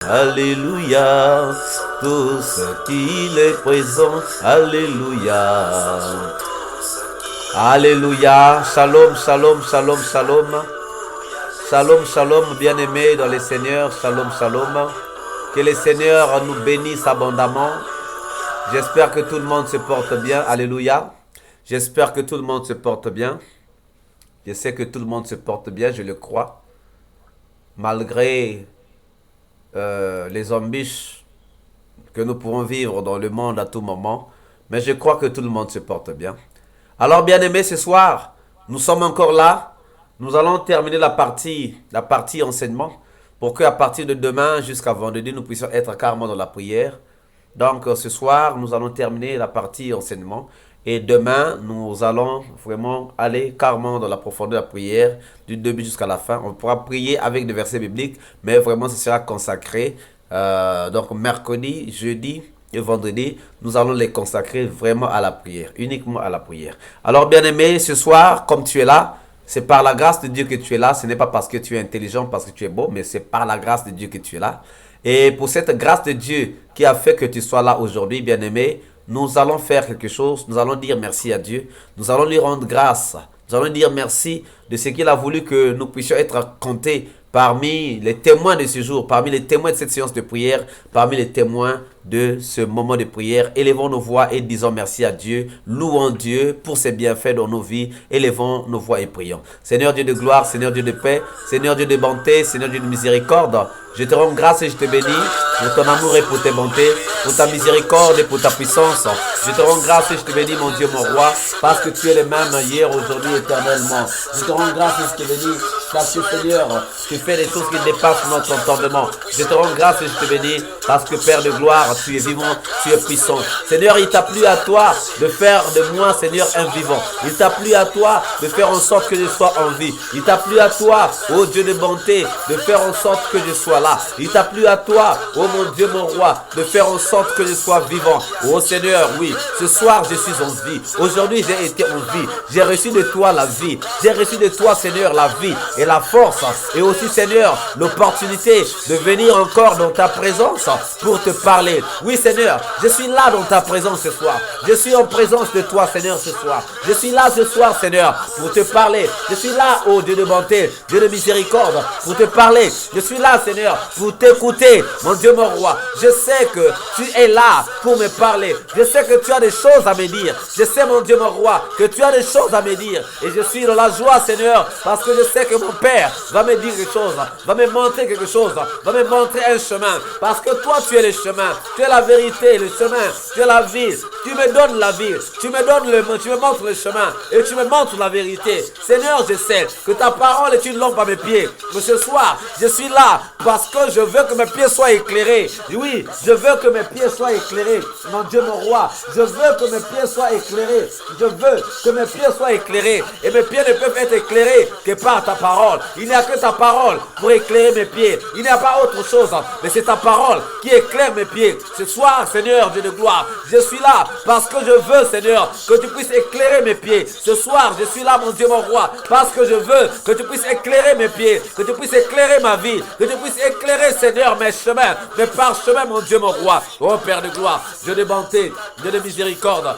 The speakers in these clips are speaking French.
Alléluia. Tout ce qu'il est présent. Alléluia. Alléluia. Shalom, shalom, shalom, shalom. Shalom, shalom, bien-aimés dans les Seigneurs. Shalom, shalom. Que le Seigneur nous bénisse abondamment. J'espère que tout le monde se porte bien. Alléluia. J'espère que tout le monde se porte bien. Je sais que tout le monde se porte bien, je le crois. Malgré les embûches que nous pourrons vivre dans le monde à tout moment. Mais je crois que tout le monde se porte bien. Alors, bien-aimés, ce soir, nous sommes encore là. Nous allons terminer la partie enseignement pour qu'à partir de demain jusqu'à vendredi, nous puissions être carrément dans la prière. Donc, ce soir, nous allons terminer la partie enseignement. Et demain, nous allons vraiment aller carrément dans la profondeur de la prière, du début jusqu'à la fin. On pourra prier avec des versets bibliques, mais vraiment, ce sera consacré. Donc, mercredi, jeudi et vendredi, nous allons les consacrer vraiment à la prière, uniquement à la prière. Alors, bien-aimé, ce soir, comme tu es là, c'est par la grâce de Dieu que tu es là. Ce n'est pas parce que tu es intelligent, parce que tu es beau, mais c'est par la grâce de Dieu que tu es là. Et pour cette grâce de Dieu qui a fait que tu sois là aujourd'hui, bien-aimé, nous allons faire quelque chose, nous allons dire merci à Dieu, nous allons lui rendre grâce, nous allons dire merci de ce qu'il a voulu que nous puissions être comptés parmi les témoins de ce jour, parmi les témoins de cette séance de prière, parmi les témoins de ce moment de prière. Élevons nos voix et disons merci à Dieu, louons Dieu pour ses bienfaits dans nos vies, élevons nos voix et prions. Seigneur Dieu de gloire, Seigneur Dieu de paix, Seigneur Dieu de bonté, Seigneur Dieu de miséricorde, je te rends grâce et je te bénis pour ton amour et pour tes bontés, pour ta miséricorde et pour ta puissance. Je te rends grâce et je te bénis, mon Dieu, mon roi, parce que tu es le même hier, aujourd'hui, éternellement. Je te rends grâce et je te bénis, parce que Seigneur, tu fais des choses qui dépassent notre entendement. Je te rends grâce et je te bénis, parce que Père de gloire, tu es vivant, tu es puissant. Seigneur, il t'a plu à toi de faire de moi, Seigneur, un vivant. Il t'a plu à toi de faire en sorte que je sois en vie. Il t'a plu à toi, ô Dieu de bonté, de faire en sorte que je sois là. Il t'a plu à toi, ô mon Dieu, mon roi, de faire en sorte que je sois vivant. Ô Seigneur, oui, ce soir je suis en vie. Aujourd'hui j'ai été en vie. J'ai reçu de toi la vie. J'ai reçu de toi, Seigneur, la vie et la force. Et aussi, Seigneur, l'opportunité de venir encore dans ta présence pour te parler. Oui, Seigneur, je suis là dans ta présence ce soir. Je suis en présence de toi, Seigneur, ce soir. Je suis là ce soir, Seigneur, pour te parler. Je suis là, ô Dieu de bonté, Dieu de miséricorde, pour te parler. Je suis là, Seigneur, pour t'écouter, mon Dieu, mon roi. Je sais que tu es là pour me parler. Je sais que tu as des choses à me dire. Je sais, mon Dieu, mon roi, que tu as des choses à me dire. Et je suis dans la joie, Seigneur, parce que je sais que mon Père va me dire quelque chose, va me montrer quelque chose, va me montrer un chemin. Parce que toi, tu es le chemin, tu es la vérité, le chemin, tu es la vie. Tu me donnes la vie, tu me montres le chemin et tu me montres la vérité. Seigneur, je sais que ta parole est une lampe à mes pieds. Mais ce soir, je suis là parce que je veux que mes pieds soient éclairés. Oui, je veux que mes pieds soient éclairés. Mon Dieu, mon roi, je veux que mes pieds soient éclairés. Je veux que mes pieds soient éclairés. Et mes pieds ne peuvent être éclairés que par ta parole. Il n'y a que ta parole pour éclairer mes pieds. Il n'y a pas autre chose. Mais c'est ta parole qui éclaire mes pieds. Ce soir, Seigneur, Dieu de gloire, je suis là parce que je veux, Seigneur, que tu puisses éclairer mes pieds. Ce soir, je suis là, mon Dieu, mon roi, parce que je veux que tu puisses éclairer mes pieds, que tu puisses éclairer ma vie, que tu puisses éclairer, Seigneur, mes chemins, mes parchemins, mon Dieu, mon roi. Oh Père de gloire, Dieu de bonté, Dieu de miséricorde,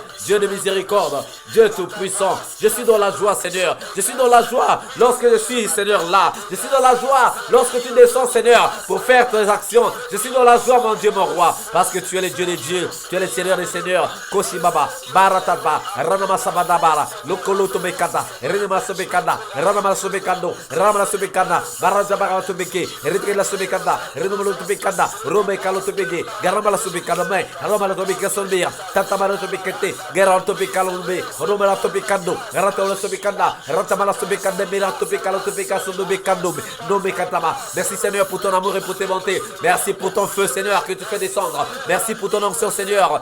Dieu tout-puissant. Je suis dans la joie, Seigneur. Je suis dans la joie lorsque je suis, Seigneur, là. Je suis dans la joie lorsque tu descends, Seigneur, pour faire tes actions. Je suis dans la joie, mon Dieu, mon roi, parce que tu es le Dieu des dieux, tu es le Seigneur des seigneurs. Koshibaba, Barataba, Ranamasabadabara, Lokolotomekada, Renamasabekada, Ranamasabekando, Ramasobekanda, Barajabaratobeke, Retrela Sobekanda, Renomolotobekanda, Romekalotobeke, Garamala Sobekanda, Ramalotobeka Sombia, Tatamarasobekete, Gerantobecalombe, Romalatobekando, Ratolasobekanda, Ratamalasobekanda, Miratobecalotobeka Sondobekando, Nomekatama. Merci Seigneur pour ton amour et pour tes bontés. Merci pour ton feu, Seigneur, que tu fais descendre. Merci pour ton onction, Seigneur,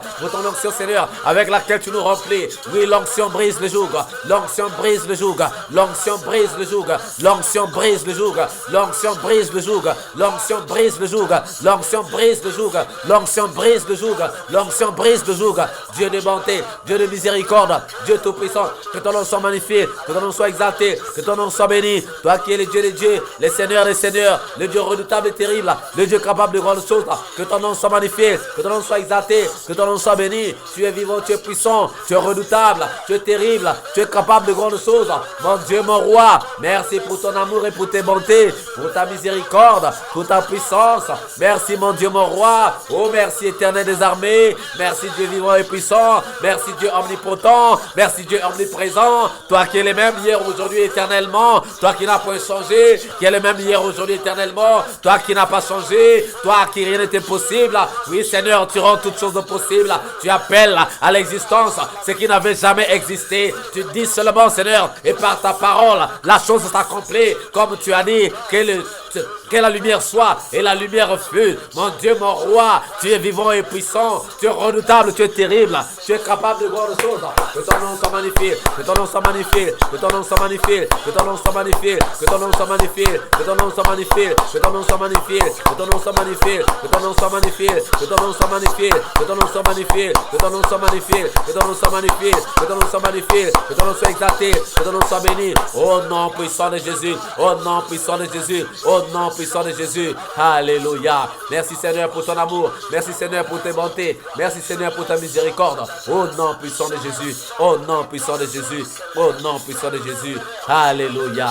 avec laquelle tu nous remplis. Oui, l'onction brise le joug. L'onction brise le joug. L'onction brise le joug. L'onction brise le joug. L'onction brise le joug. L'onction brise le joug. L'onction brise le joug. L'onction brise le joug. L'onction brise le joug. Dieu de bonté, Dieu de miséricorde, Dieu tout-puissant, que ton nom soit magnifié, que ton nom soit exalté, que ton nom soit béni. Toi qui es le Dieu des dieux, les seigneurs des seigneurs, le Dieu redoutable et terrible, le Dieu capable de grandes choses. Que ton nom soit magnifié, que ton nom soit exalté, que ton nom soit béni. Tu es vivant, tu es puissant, tu es redoutable, tu es terrible, tu es capable de grandes choses. Mon Dieu, mon roi, merci pour ton amour et pour tes bontés, pour ta miséricorde, pour ta puissance. Merci mon Dieu, mon roi. Oh, merci éternel des armées. Merci Dieu vivant et puissant. Merci Dieu omnipotent. Merci Dieu omniprésent. Toi qui es le même hier, aujourd'hui, éternellement. Toi qui n'as point changé, qui est le même hier, aujourd'hui, éternellement. Toi qui n'as pas changé. Toi qui rien n'était possible. Oui Seigneur, tu rends toutes choses possibles. Tu appelles à l'existence ce qui n'avait jamais existé. Tu dis seulement Seigneur, et par ta parole, la chose s'accomplit comme tu as dit que la lumière soit, et la lumière fut. Mon Dieu, mon roi, tu es vivant et puissant, tu es redoutable, tu es terrible, tu es capable de grandes choses. Que ton nom soit magnifié, que ton nom soit magnifié, que ton nom soit magnifié, que ton nom soit magnifié, que ton nom soit magnifié, que ton nom soit magnifié, que ton nom soit magnifié, que ton nom soit magnifié, que ton nom soit magnifié, que ton nom soit magnifié, que ton nom soit magnifié, que ton nom soit magnifié, que ton nom soit magnifié, que ton nom soit magnifié, que ton nom soit exalté, que ton nom soit béni. Au nom puissant de Jésus, au nom puissant de Jésus, au nom puissant de Jésus. Alléluia. Merci Seigneur pour ton amour. Merci Seigneur pour tes bontés. Merci Seigneur pour ta miséricorde. Au nom puissant de Jésus. Au nom puissant de Jésus. Au nom puissant de Jésus. Alléluia.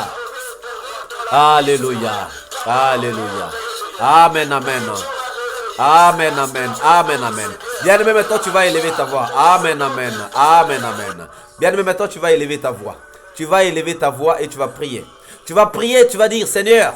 Alléluia. Alléluia. Amen, amen. Amen, amen, amen, amen. Bien-aimé, maintenant tu vas élever ta voix. Amen, amen, amen, amen. Bien-aimé, maintenant tu vas élever ta voix. Tu vas élever ta voix et tu vas prier. Tu vas prier, tu vas dire, Seigneur,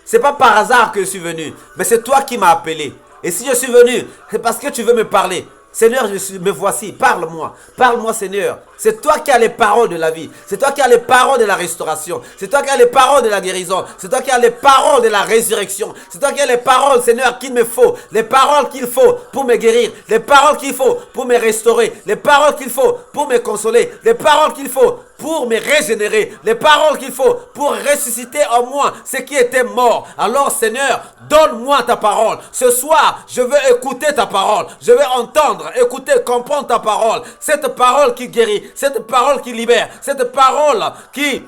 c'est pas par hasard que je suis venu, mais c'est toi qui m'as appelé. Et si je suis venu, c'est parce que tu veux me parler. Seigneur, me voici, parle-moi. Parle-moi, Seigneur. C'est toi qui as les paroles de la vie. C'est toi qui as les paroles de la restauration. C'est toi qui as les paroles de la guérison. C'est toi qui as les paroles de la résurrection. C'est toi qui as les paroles, Seigneur, qu'il me faut. Les paroles qu'il faut pour me guérir. Les paroles qu'il faut pour me restaurer. Les paroles qu'il faut pour me consoler. Les paroles qu'il faut pour me régénérer. Les paroles qu'il faut pour ressusciter en moi ce qui était mort. Alors, Seigneur, donne-moi ta parole. Ce soir, je veux écouter ta parole. Je veux entendre, écouter, comprendre ta parole. Cette parole qui guérit. Cette parole qui libère, cette parole qui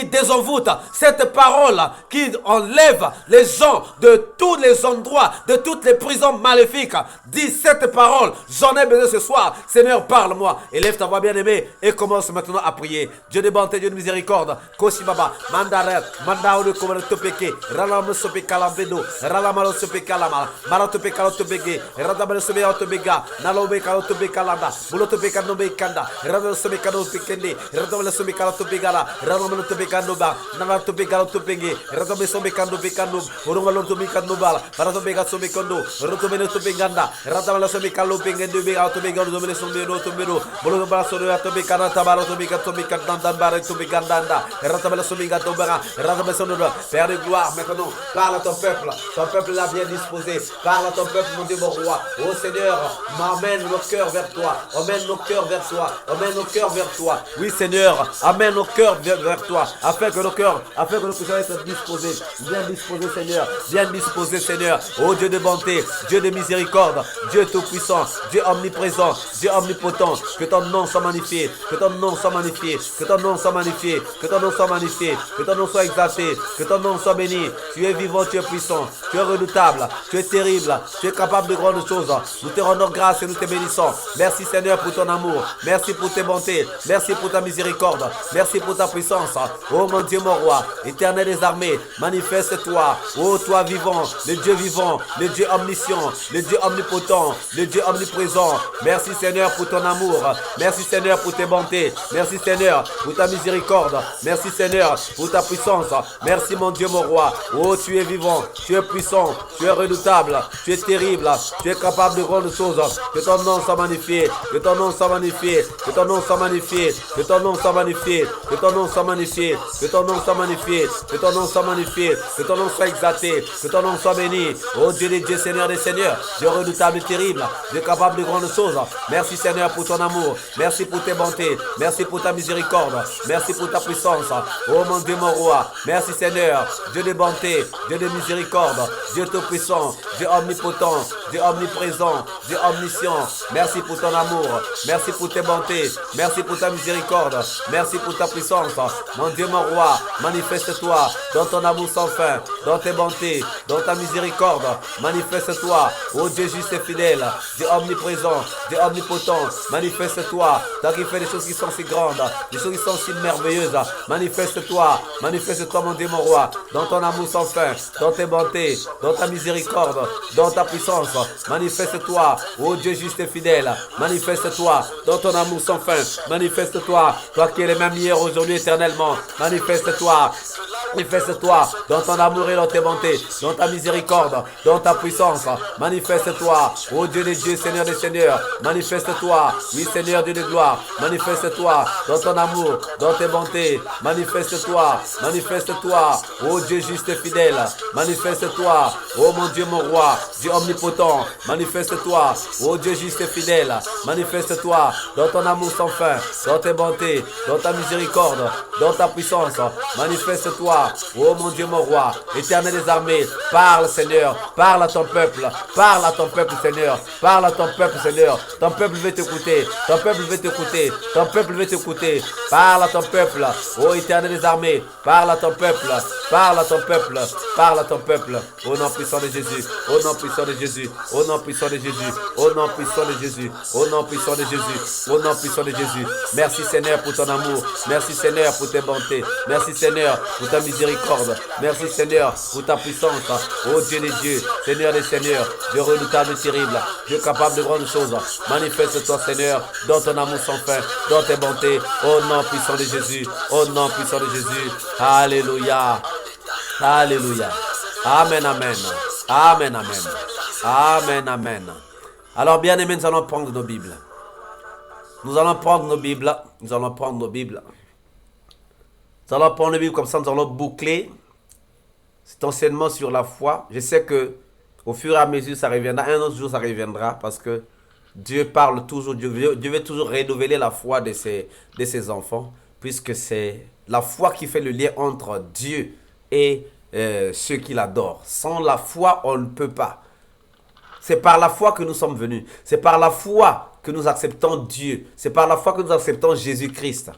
désenvoûte, cette parole qui enlève les gens de tous les endroits, de toutes les prisons maléfiques. Dis cette parole, j'en ai besoin ce soir. Seigneur, parle-moi. Élève ta voix bien-aimée et commence maintenant à prier. Dieu de bonté, Dieu de miséricorde. Koshibaba, Mandare, Mandao de Komara Topeke, Ralam Sope Kalambedo, Ralamalo Sope Kalama, Maratope Kalotobege, Radabel Sobe Autobega, Nalobe Kalotobe Kalanda, Bulotobe Kanobe Kanda, Radabel Sobe Kanopekende, Radabel Sobe Kalotobegala, Ralam Tobekanoba, Nana Tobekano Topenge, Ratobe Sobekano Bekano, Urumalo Tobekanoba, Paratobega Sobekando, Rotomeno Tobeganda, Ratamala Sobekalo Pengendo, Autobegano, Somero, Tomero, Boloba Soria Tobekana, Tabaro Tobeka Tobekanda, Barre Tobeganda, Ratamala Sobega Tobera, Ratamesonora, Père de gloire, maintenant, parle à ton peuple l'a bien disposé, parle à ton peuple, mon Dieu, mon roi, oh Seigneur, m'amène nos cœurs vers toi, emmène nos cœurs vers toi, emmène nos cœurs vers toi, oui Seigneur, amène nos cœurs vers toi, afin que nos puissions être disposés, bien disposés Seigneur, bien disposés Seigneur, ô Dieu de bonté, Dieu de miséricorde, Dieu tout-puissant, Dieu omniprésent, Dieu omnipotent, que ton nom soit magnifié, que ton nom soit magnifié, que ton nom soit magnifié, que ton nom soit magnifié, que ton nom soit exalté, que ton nom soit béni, tu es vivant, tu es puissant, tu es redoutable, tu es terrible, tu es capable de grandes choses, nous te rendons grâce et nous te bénissons, merci Seigneur pour ton amour, merci pour tes bontés, merci pour ta miséricorde, merci pour ta puissance. Oh mon Dieu, mon roi, éternel des armées, manifeste-toi. Oh toi vivant, le Dieu omniscient, le Dieu omnipotent, le Dieu omniprésent. Merci Seigneur pour ton amour. Merci Seigneur pour tes bontés. Merci Seigneur pour ta miséricorde. Merci Seigneur pour ta puissance. Merci mon Dieu, mon roi. Oh tu es vivant, tu es puissant, tu es redoutable, tu es terrible, tu es capable de grandes choses. Que ton nom soit magnifié, que ton nom soit magnifié, que ton nom soit magnifié, que ton nom soit magnifié, que ton nom soit magnifié, que ton nom soit magnifié, que ton nom soit magnifié, que ton nom soit exalté, que ton nom soit béni. Oh Dieu des dieux, Seigneur des seigneurs, Dieu redoutable et terrible, Dieu capable de grandes choses. Merci Seigneur pour ton amour, merci pour tes bontés, merci pour ta miséricorde, merci pour ta puissance. Oh mon Dieu, mon roi, merci Seigneur, Dieu de bonté, Dieu de miséricorde, Dieu tout-puissant, Dieu omnipotent, Dieu omniprésent, Dieu omniscient. Merci pour ton amour, merci pour tes bontés, merci pour ta miséricorde, merci pour ta puissance. Mon Dieu, mon roi, manifeste-toi dans ton amour sans fin, dans tes bontés, dans ta miséricorde. Manifeste-toi, ô Dieu juste et fidèle, Dieu omniprésent, Dieu omnipotent. Manifeste-toi, toi qui fais des choses qui sont si grandes, des choses qui sont si merveilleuses. Manifeste-toi, manifeste-toi, mon Dieu, mon roi, dans ton amour sans fin, dans tes bontés, dans ta miséricorde, dans ta puissance. Manifeste-toi, ô Dieu juste et fidèle. Manifeste-toi dans ton amour sans fin. Manifeste-toi, toi qui es le même hier, aujourd'hui, éternellement. Manifeste-toi. Manifeste-toi dans ton amour et dans tes bontés, dans ta miséricorde, dans ta puissance. Manifeste-toi, ô Dieu des dieux, Seigneur des seigneurs. Manifeste-toi, oui Seigneur Dieu de gloire. Manifeste-toi dans ton amour, dans tes bontés. Manifeste-toi, manifeste-toi, ô Dieu juste et fidèle. Manifeste-toi, ô mon Dieu, mon roi, Dieu omnipotent. Manifeste-toi, ô Dieu juste et fidèle. Manifeste-toi dans ton amour sans fin, dans tes bontés, dans ta miséricorde, dans ta puissance. Manifeste-toi, oh mon Dieu, mon roi, éternel des armées. Parle, Seigneur, parle à ton peuple, parle à ton peuple, Seigneur, parle à ton peuple, Seigneur. Ton peuple veut t'écouter, ton peuple veut t'écouter, ton peuple veut t'écouter. Parle à ton peuple, oh éternel des armées, parle à ton peuple, parle à ton peuple, parle à ton peuple. Au nom puissant de Jésus, au nom puissant de Jésus, au nom puissant de Jésus, au nom puissant de Jésus, au nom puissant de Jésus, au nom puissant de Jésus. Merci Seigneur pour ton amour, merci Seigneur pour tes bontés, merci Seigneur pour ta miséricorde, merci Seigneur pour ta puissance. Oh Dieu des dieux, Seigneur des seigneurs, Dieu redoutable et terrible, Dieu capable de grandes choses. Manifeste-toi Seigneur dans ton amour sans fin, dans tes bontés, au nom puissant de Jésus, au nom puissant de Jésus. Alléluia, alléluia. Amen, amen, amen, amen, amen, amen. Alors bien aimés, nous allons prendre nos Bibles. Nous allons prendre nos Bibles, nous allons prendre nos Bibles. Nous allons prendre nos Bibles comme ça, nous allons boucler cet enseignement sur la foi. Je sais que au fur et à mesure, ça reviendra. Un autre jour, ça reviendra parce que Dieu parle toujours, Dieu veut toujours renouveler la foi de ses enfants, puisque c'est la foi qui fait le lien entre Dieu et ceux qui l'adorent. Sans la foi, on ne peut pas. C'est par la foi que nous sommes venus. C'est par la foi que nous acceptons Dieu. C'est par la foi que nous acceptons Jésus-Christ.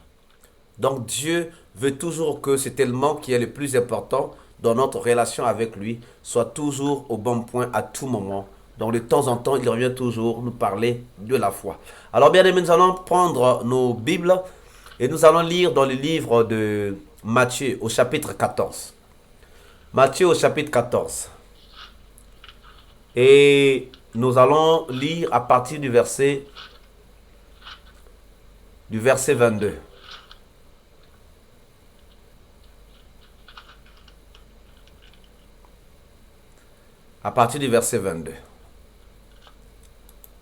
Donc Dieu veut toujours que cet élément qui est le plus important dans notre relation avec lui soit toujours au bon point à tout moment. Donc de temps en temps, il revient toujours nous parler de la foi. Alors bien aimés, nous allons prendre nos Bibles et nous allons lire dans le livre de Matthieu au chapitre 14. Matthieu au chapitre 14. Et nous allons lire à partir du verset 22. À partir du verset 22.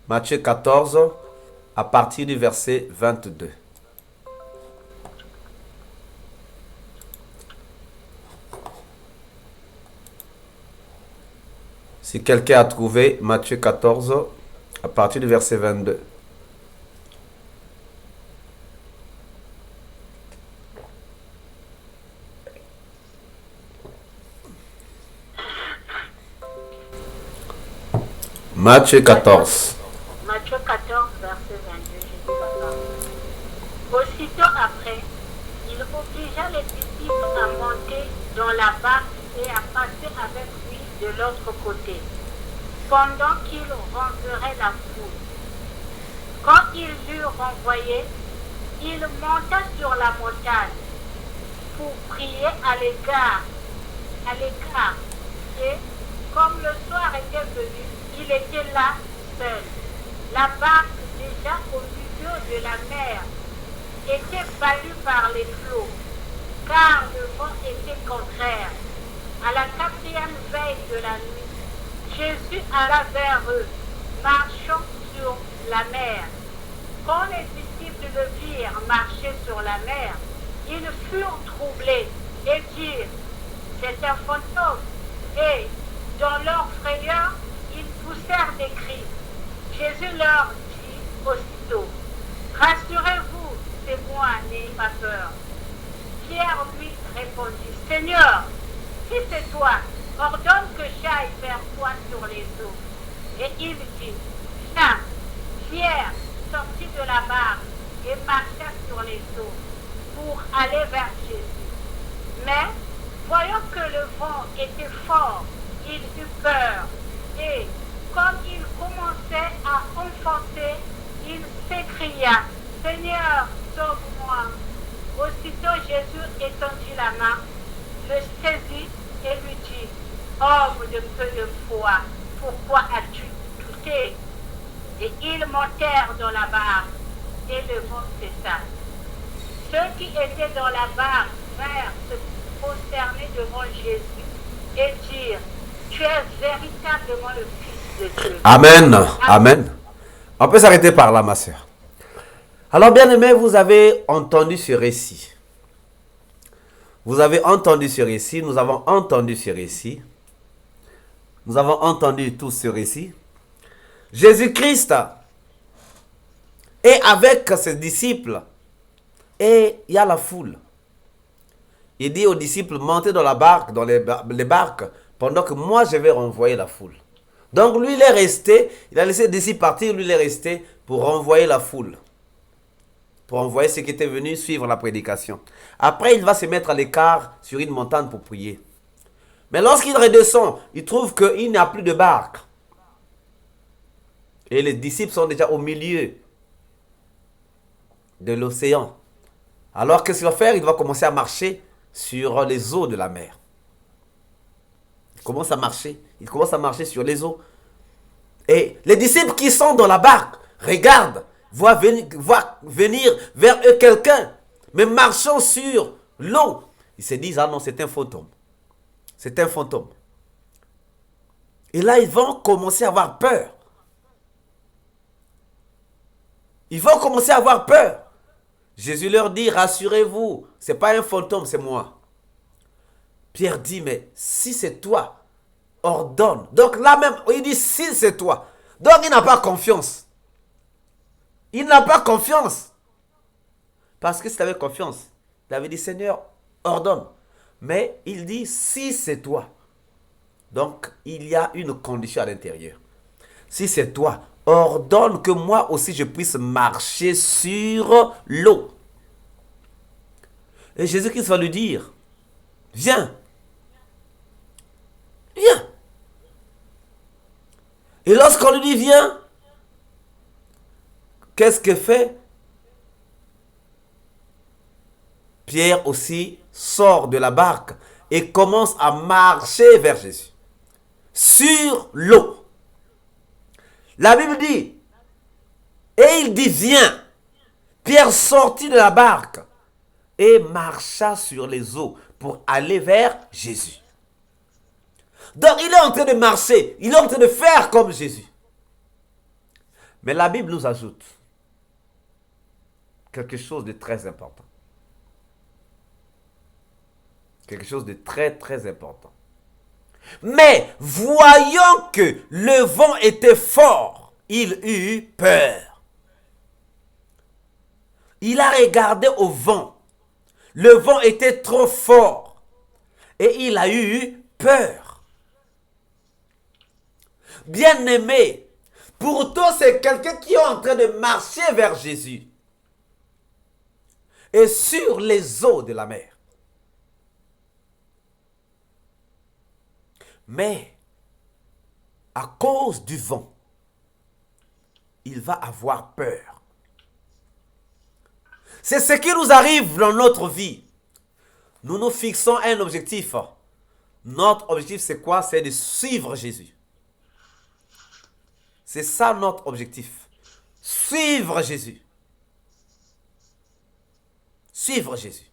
Matthieu 14, à partir du verset 22. Si quelqu'un a trouvé Matthieu 14, à partir du verset 22. Matthieu 14. Matthieu 14, verset 22, Jésus va parler. Aussitôt après, il obligea les disciples à monter dans la barque et à passer avec lui de l'autre côté, pendant qu'il renverrait la foule. Quand il l'eut renvoyé, il monta sur la montagne pour prier à l'égard. Et comme le soir était venu, il était là seul. La barque, déjà au milieu de la mer, était battue par les flots, car le vent était contraire. À la 4e veille de la nuit, Jésus alla vers eux, marchant sur la mer. Quand les disciples le virent marcher sur la mer, ils furent troublés et dirent, c'est un fantôme. Et dans leur frayeur, ils poussèrent des cris. Jésus leur dit aussitôt, rassurez-vous, c'est moi, n'ayez pas peur. Pierre lui répondit, Seigneur, si c'est toi, ordonne que j'aille vers toi sur les eaux. Et il dit, viens. Pierre sortit de la barque et marcha sur les eaux pour aller vers Jésus. Mais, voyant que le vent était fort, il eut peur. Et comme il commençait à enfoncer, il s'écria, Seigneur, sauve-moi. Aussitôt Jésus étendit la main, le saisit et lui dit, Homme de peu de foi, pourquoi as-tu douté? Et ils montèrent dans la barque, et le vent cessa. Ceux qui étaient dans la barque vinrent se prosterner devant Jésus et dire, Tu es véritablement le Fils de Dieu. Amen. Amen. On peut s'arrêter par là, ma soeur. Alors, bien aimé, vous avez entendu ce récit. Vous avez entendu ce récit. Nous avons entendu ce récit. Nous avons entendu tout ce récit. Jésus-Christ est avec ses disciples. Et il y a la foule. Il dit aux disciples, montez dans la barque, dans les barques, pendant que moi je vais renvoyer la foule. Donc lui il est resté, il a laissé les disciples partir, lui il est resté pour renvoyer la foule. Pour envoyer ceux qui étaient venus suivre la prédication. Après il va se mettre à l'écart sur une montagne pour prier. Mais lorsqu'il redescend, il trouve qu'il n'y a plus de barque. Et les disciples sont déjà au milieu de l'océan. Alors qu'est-ce qu'il va faire? Il va commencer à marcher sur les eaux de la mer. Il commence à marcher sur les eaux. Et les disciples qui sont dans la barque regardent, voient venir vers eux quelqu'un, mais marchant sur l'eau. Ils se disent, ah non, c'est un fantôme. C'est un fantôme. Et là, ils vont commencer à avoir peur. Ils vont commencer à avoir peur. Jésus leur dit, rassurez-vous, ce n'est pas un fantôme, c'est moi. Pierre dit, mais si c'est toi, ordonne. Donc là même, il dit, si c'est toi. Donc il n'a pas confiance. Il n'a pas confiance. Parce que s'il avait confiance, il avait dit, Seigneur, ordonne. Mais il dit, si c'est toi. Donc il y a une condition à l'intérieur. Si c'est toi, ordonne que moi aussi je puisse marcher sur l'eau. Et Jésus-Christ va lui dire, viens. Viens. Et lorsqu'on lui dit viens, qu'est-ce que fait? Pierre aussi sort de la barque et commence à marcher vers Jésus. Sur l'eau. La Bible dit, et il dit viens. Pierre sortit de la barque et marcha sur les eaux pour aller vers Jésus. Donc il est en train de marcher, il est en train de faire comme Jésus. Mais la Bible nous ajoute quelque chose de très important. Quelque chose de très très important. Mais voyant que le vent était fort, il eut peur. Il a regardé au vent. Le vent était trop fort. Et il a eu peur. Bien-aimé, pourtant c'est quelqu'un qui est en train de marcher vers Jésus. Et sur les eaux de la mer. Mais, à cause du vent, il va avoir peur. C'est ce qui nous arrive dans notre vie. Nous nous fixons un objectif. Notre objectif, c'est quoi? C'est de suivre Jésus. C'est ça notre objectif. Suivre Jésus. Suivre Jésus.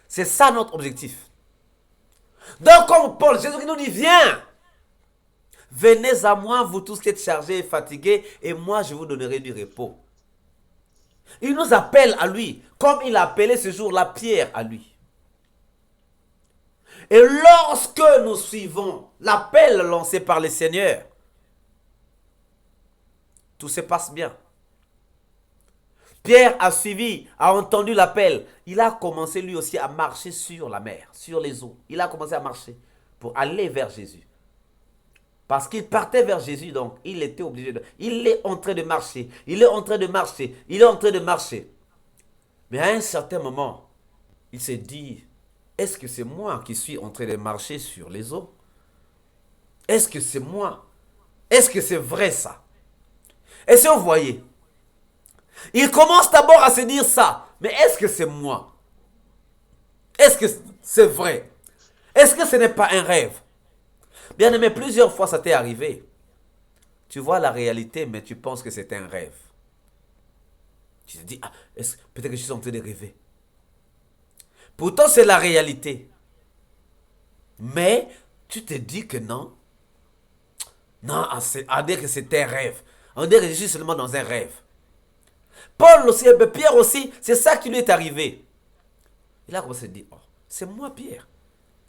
C'est ça notre objectif. Donc comme Paul, Jésus qui nous dit, viens. Venez à moi, vous tous qui êtes chargés et fatigués, et moi je vous donnerai du repos. Il nous appelle à lui, comme il a appelé ce jour-là Pierre à lui. Et lorsque nous suivons l'appel lancé par le Seigneur, tout se passe bien. Pierre a suivi, a entendu l'appel. Il a commencé lui aussi à marcher sur la mer, sur les eaux. Il a commencé à marcher pour aller vers Jésus. Parce qu'il partait vers Jésus, donc il était obligé de... Il est en train de marcher, il est en train de marcher, il est en train de marcher. Mais à un certain moment, il s'est dit, est-ce que c'est moi qui suis en train de marcher sur les eaux? Est-ce que c'est moi? Est-ce que c'est vrai ça? Et si vous voyez, il commence d'abord à se dire ça. Mais est-ce que c'est moi? Est-ce que c'est vrai? Est-ce que ce n'est pas un rêve? Bien aimé, plusieurs fois ça t'est arrivé. Tu vois la réalité, mais tu penses que c'est un rêve. Tu te dis, ah, peut-être que je suis en train de rêver. Pourtant, c'est la réalité. Mais tu te dis que non. Non, on dirait que c'est un rêve. On dirait que je suis seulement dans un rêve. Paul aussi, Pierre aussi, c'est ça qui lui est arrivé. Il a commencé à se dire, oh, c'est moi Pierre,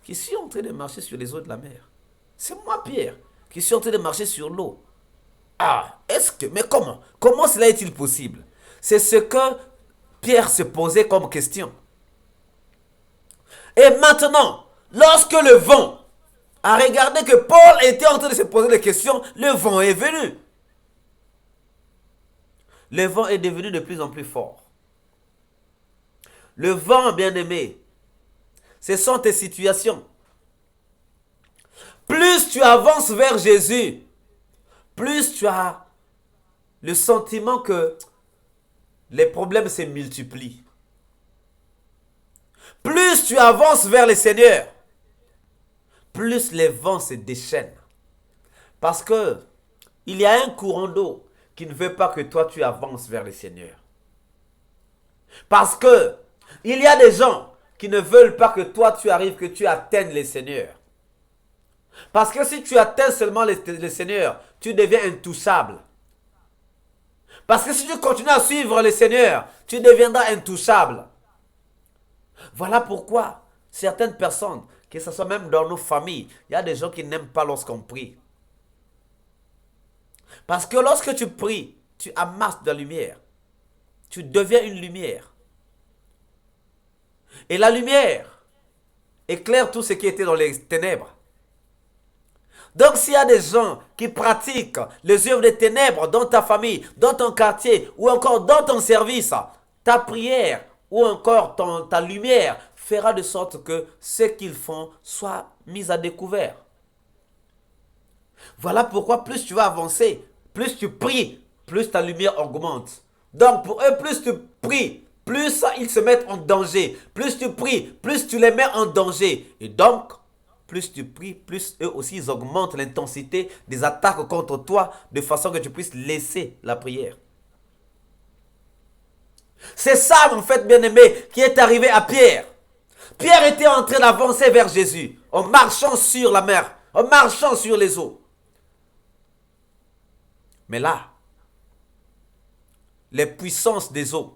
qui suis en train de marcher sur les eaux de la mer. C'est moi Pierre, qui suis en train de marcher sur l'eau. Ah, mais comment? Comment cela est-il possible? C'est ce que Pierre se posait comme question. Et maintenant, lorsque le vent a regardé que Paul était en train de se poser des questions, le vent est venu. Le vent est devenu de plus en plus fort. Le vent, bien-aimé, ce sont tes situations. Plus tu avances vers Jésus, plus tu as le sentiment que les problèmes se multiplient. Plus tu avances vers le Seigneur, plus les vents se déchaînent. Parce que il y a un courant d'eau qui ne veut pas que toi tu avances vers le Seigneur. Parce que il y a des gens qui ne veulent pas que toi tu arrives, que tu atteignes le Seigneur. Parce que si tu atteins seulement le Seigneur, tu deviens intouchable. Parce que si tu continues à suivre le Seigneur, tu deviendras intouchable. Voilà pourquoi certaines personnes, que ce soit même dans nos familles, il y a des gens qui n'aiment pas lorsqu'on prie. Parce que lorsque tu pries, tu amasses de la lumière. Tu deviens une lumière. Et la lumière éclaire tout ce qui était dans les ténèbres. Donc s'il y a des gens qui pratiquent les œuvres des ténèbres dans ta famille, dans ton quartier ou encore dans ton service, ta prière ou encore ta lumière fera de sorte que ce qu'ils font soit mis à découvert. Voilà pourquoi plus tu vas avancer, plus tu pries, plus ta lumière augmente. Donc pour eux, plus tu pries, plus ils se mettent en danger. Plus tu pries, plus tu les mets en danger. Et donc, plus tu pries, plus eux aussi ils augmentent l'intensité des attaques contre toi de façon que tu puisses laisser la prière. C'est ça en fait, bien-aimé, qui est arrivé à Pierre. Pierre était en train d'avancer vers Jésus en marchant sur la mer, en marchant sur les eaux. Mais là, les puissances des eaux,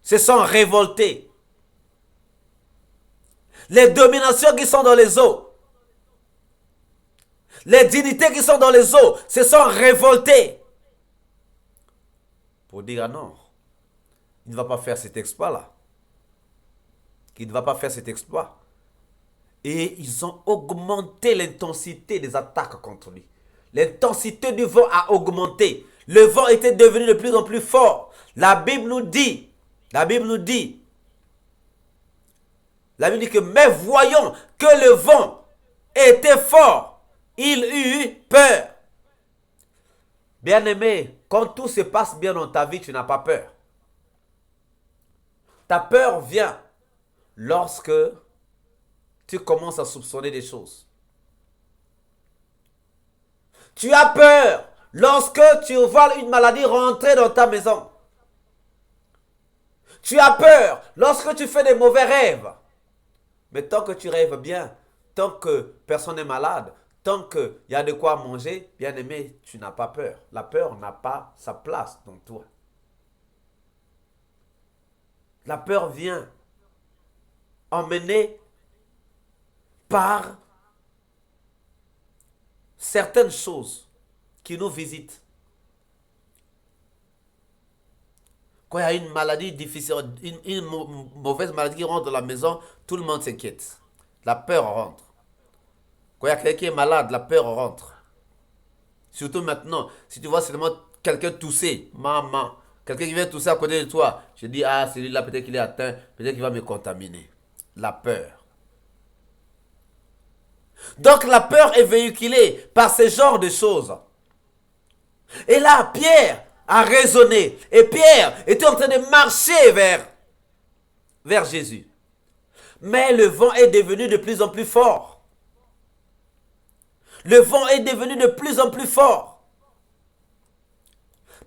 se sont révoltées. Les dominations qui sont dans les eaux, les dignités qui sont dans les eaux se sont révoltées. Pour dire, ah non, il ne va pas faire cet exploit-là. Il ne va pas faire cet exploit. Et ils ont augmenté l'intensité des attaques contre lui. L'intensité du vent a augmenté. Le vent était devenu de plus en plus fort. La Bible nous dit que, mais voyant que le vent était fort, il eut peur. Bien-aimé, quand tout se passe bien dans ta vie, tu n'as pas peur. Ta peur vient lorsque tu commences à soupçonner des choses. Tu as peur lorsque tu vois une maladie rentrer dans ta maison. Tu as peur lorsque tu fais des mauvais rêves. Mais tant que tu rêves bien, tant que personne n'est malade, tant qu'il y a de quoi manger, bien aimé, tu n'as pas peur. La peur n'a pas sa place dans toi. La peur vient emmenée par certaines choses qui nous visitent. Quand il y a une maladie difficile, une mauvaise maladie qui rentre dans la maison, tout le monde s'inquiète. La peur rentre. Quand il y a quelqu'un qui est malade, la peur rentre. Surtout maintenant, si tu vois seulement quelqu'un tousser, maman, quelqu'un qui vient tousser à côté de toi, je dis, ah, celui-là, peut-être qu'il est atteint, peut-être qu'il va me contaminer. La peur. Donc la peur est véhiculée par ce genre de choses. Et là, Pierre a raisonné. Et Pierre était en train de marcher vers Jésus. Mais le vent est devenu de plus en plus fort. Le vent est devenu de plus en plus fort.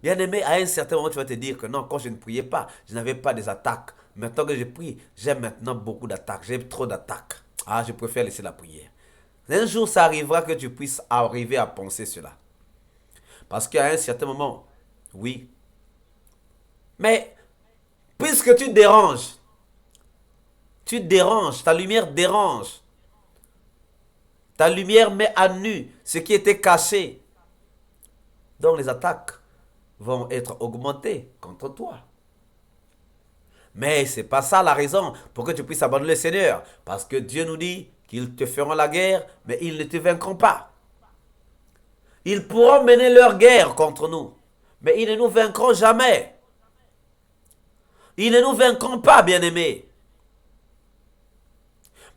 Bien aimé, à un certain moment, tu vas te dire que non, quand je ne priais pas, je n'avais pas des attaques. Maintenant que je prie, j'ai maintenant beaucoup d'attaques. J'ai trop d'attaques. Ah, je préfère laisser la prière. Un jour, ça arrivera que tu puisses arriver à penser cela. Parce qu'à un certain moment, oui. Mais, puisque tu déranges, ta lumière dérange. Ta lumière met à nu ce qui était caché. Donc les attaques vont être augmentées contre toi. Mais ce n'est pas ça la raison pour que tu puisses abandonner le Seigneur. Parce que Dieu nous dit qu'ils te feront la guerre, mais ils ne te vaincront pas. Ils pourront mener leur guerre contre nous, mais ils ne nous vaincront jamais. Ils ne nous vaincront pas, bien-aimés.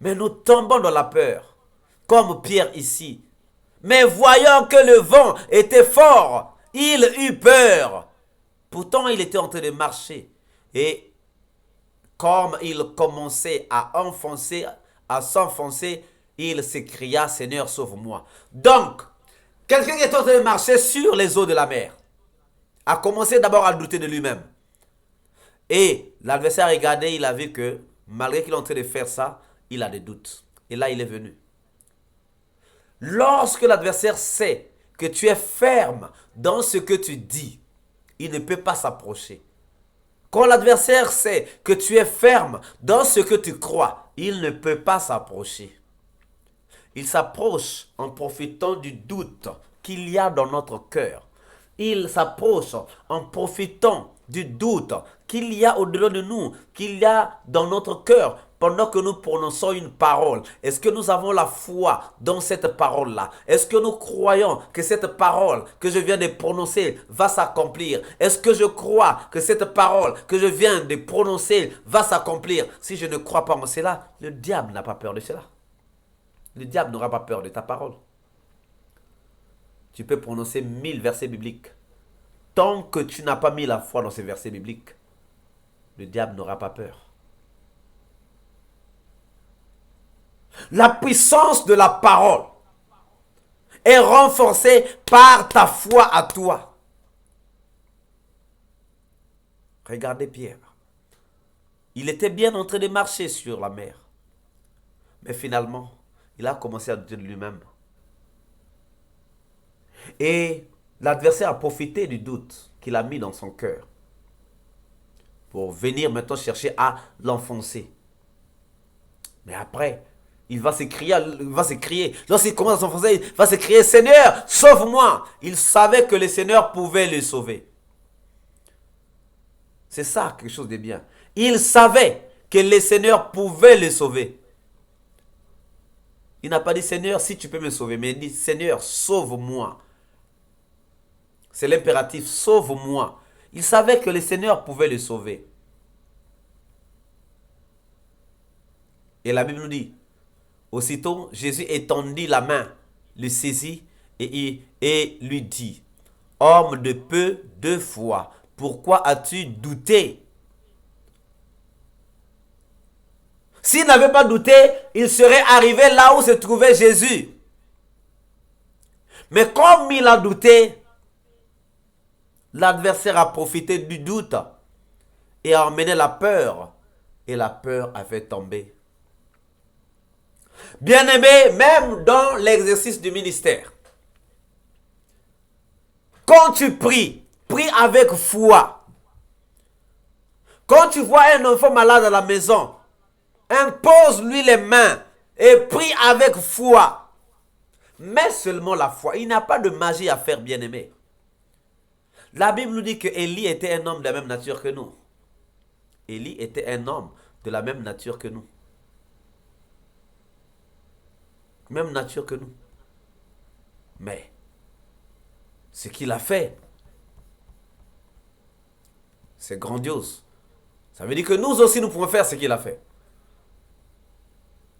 Mais nous tombons dans la peur, comme Pierre ici. Mais voyant que le vent était fort, il eut peur. Pourtant, il était en train de marcher. Et comme il commençait à s'enfoncer, il s'écria, Seigneur, sauve-moi. Donc, quelqu'un qui est en train de marcher sur les eaux de la mer a commencé d'abord à douter de lui-même. Et l'adversaire a regardé, il a vu que malgré qu'il est en train de faire ça, il a des doutes. Et là, il est venu. Lorsque l'adversaire sait que tu es ferme dans ce que tu dis, il ne peut pas s'approcher. Quand l'adversaire sait que tu es ferme dans ce que tu crois, il ne peut pas s'approcher. Il s'approche en profitant du doute qu'il y a dans notre cœur. Il s'approche en profitant du doute qu'il y a au-delà de nous, qu'il y a dans notre cœur pendant que nous prononçons une parole. Est-ce que nous avons la foi dans cette parole-là? Est-ce que nous croyons que cette parole que je viens de prononcer va s'accomplir? Est-ce que je crois que cette parole que je viens de prononcer va s'accomplir? Si je ne crois pas en cela, le diable n'a pas peur de cela. Le diable n'aura pas peur de ta parole. Tu peux prononcer 1000 versets bibliques. Tant que tu n'as pas mis la foi dans ces versets bibliques, le diable n'aura pas peur. La puissance de la parole est renforcée par ta foi à toi. Regardez Pierre. Il était bien en train de marcher sur la mer. Mais finalement, il a commencé à douter de lui-même. Et l'adversaire a profité du doute qu'il a mis dans son cœur pour venir maintenant chercher à l'enfoncer. Mais après, il va s'écrier. Lorsqu'il commence à s'enfoncer, il va s'écrier, Seigneur, sauve-moi. Il savait que le Seigneur pouvait le sauver. C'est ça, quelque chose de bien. Il savait que le Seigneur pouvait le sauver. Il n'a pas dit, Seigneur, si tu peux me sauver, mais il dit, Seigneur, sauve-moi. C'est l'impératif, sauve-moi. Il savait que le Seigneur pouvait le sauver. Et la Bible nous dit, aussitôt, Jésus étendit la main, le saisit et lui dit, homme de peu de foi, pourquoi as-tu douté? S'il n'avait pas douté, il serait arrivé là où se trouvait Jésus. Mais comme il a douté, l'adversaire a profité du doute et a emmené la peur. Et la peur a fait tomber. Bien-aimé, même dans l'exercice du ministère, quand tu pries, prie avec foi. Quand tu vois un enfant malade à la maison, impose-lui les mains et prie avec foi. Mais seulement la foi. Il n'y a pas de magie à faire, bien-aimé. La Bible nous dit que Élie était un homme de la même nature que nous. Élie était un homme de la même nature que nous. Même nature que nous. Mais, ce qu'il a fait, c'est grandiose. Ça veut dire que nous aussi, nous pouvons faire ce qu'il a fait.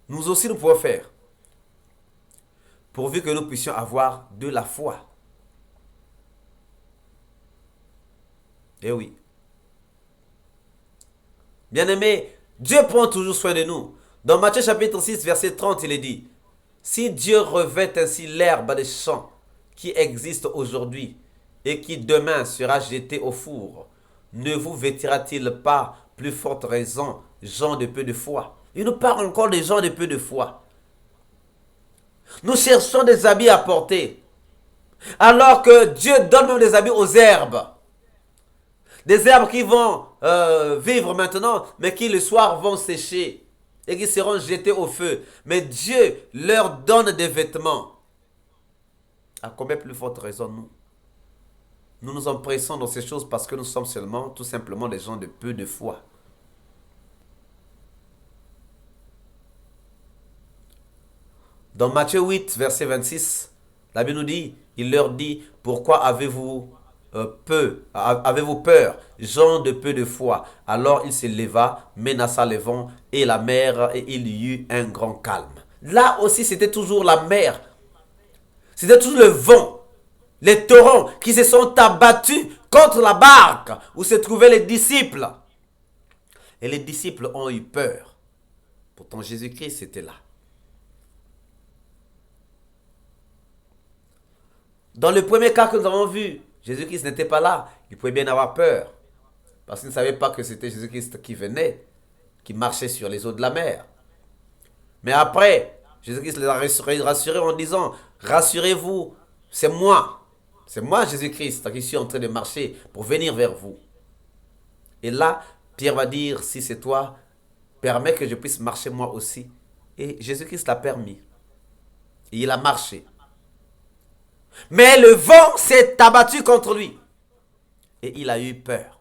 Nous aussi, nous pouvons faire. Pourvu que nous puissions avoir de la foi. Eh oui. Bien-aimés, Dieu prend toujours soin de nous. Dans Matthieu chapitre 6, verset 30, il est dit, si Dieu revêt ainsi l'herbe des champs qui existe aujourd'hui et qui demain sera jetée au four, ne vous vêtira-t-il pas plus forte raison, gens de peu de foi? Il nous parle encore des gens de peu de foi. Nous cherchons des habits à porter, alors que Dieu donne même des habits aux herbes. Des herbes qui vont vivre maintenant, mais qui le soir vont sécher et qui seront jetés au feu. Mais Dieu leur donne des vêtements. À combien plus forte raison nous nous empressons dans ces choses parce que nous sommes seulement, tout simplement, des gens de peu de foi. Dans Matthieu 8, verset 26, la Bible nous dit, il leur dit, pourquoi avez-vous peur, gens de peu de foi? Alors il se leva, menaça le vent et la mer, et il y eut un grand calme. Là aussi, c'était toujours la mer. C'était toujours le vent, les torrents qui se sont abattus contre la barque où se trouvaient les disciples. Et les disciples ont eu peur. Pourtant, Jésus-Christ était là. Dans le premier cas que nous avons vu, Jésus-Christ n'était pas là. Il pouvait bien avoir peur. Parce qu'il ne savait pas que c'était Jésus-Christ qui venait, qui marchait sur les eaux de la mer. Mais après, Jésus-Christ les a rassurés en disant, rassurez-vous, c'est moi. C'est moi, Jésus-Christ, qui suis en train de marcher pour venir vers vous. Et là, Pierre va dire, si c'est toi, permets que je puisse marcher moi aussi. Et Jésus-Christ l'a permis. Et il a marché. Mais le vent s'est abattu contre lui. Et il a eu peur.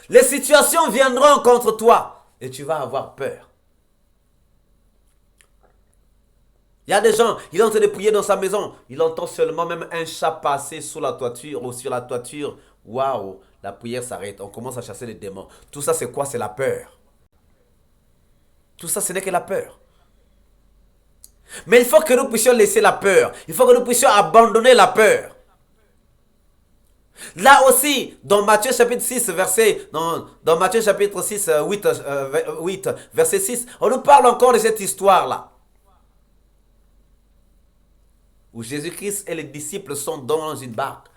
Les situations viendront contre toi. Et tu vas avoir peur. Il y a des gens, il est en train de prier dans sa maison. Il entend seulement même un chat passer sous la toiture ou sur la toiture. Waouh, la prière s'arrête. On commence à chasser les démons. Tout ça, c'est quoi? C'est la peur. Tout ça, ce n'est que la peur. Mais il faut que nous puissions laisser la peur. Il faut que nous puissions abandonner la peur. Là aussi, dans Matthieu chapitre 6, dans Matthieu chapitre 6, 8, verset 6, on nous parle encore de cette histoire-là. Où Jésus-Christ et les disciples sont dans une barque.